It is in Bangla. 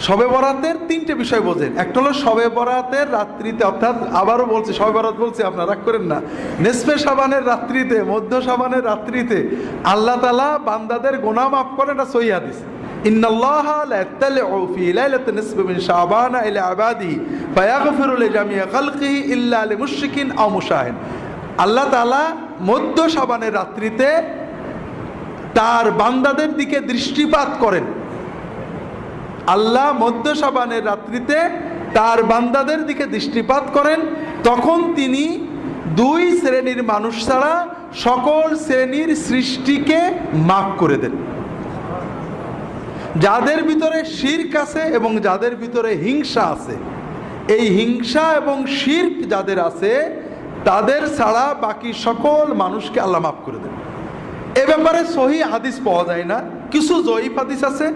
শবে বরাতের তিনটে বিষয় বোঝেন। একটা হলো শবে বরাতের রাত্রিতে, অর্থাৎ আবারও বলছি শবে বরাত বলছি, আপনারা রাগ করেন না, নেসফে শাবানের রাত্রিতে, মধ্য শাবানের রাত্রিতে আল্লাহ তাআলা বান্দাদের গুনাহ মাফ করেন। এটা সহিহ হাদিস। ইন্নাল্লাহা লা ইয়াত্তালিউ ফি লাইলাতিন নিসফি মিন শাবানা ইলা ইবাদিহি ফায়াগফিরু লিজামিই খালকিহি ইল্লা লিমুশরিকিন আও মুশাহিন। আল্লাহ তাআলা মধ্য শাবানের রাত্রিতে তার বান্দাদের দিকে দৃষ্টিপাত করেন। আল্লাহ মধ্য শাবানের রাত্রিতে তার বান্দাদের দিকে দৃষ্টিপাত করেন, তখন তিনি দুই শ্রেণীর মানুষ ছাড়া সকল শ্রেণীর সৃষ্টিকে মাফ করে দেন। যাদের ভিতরে শিরক আছে এবং যাদের ভিতরে হিংসা আছে, এই হিংসা এবং শিরক যাদের আছে তাদের ছাড়া বাকি সকল মানুষকে আল্লাহ মাফ করে দেন। এ ব্যাপারে সহিহ হাদিস পাওয়া যায় না, কিছু জয়ীফ হাদিস আছে।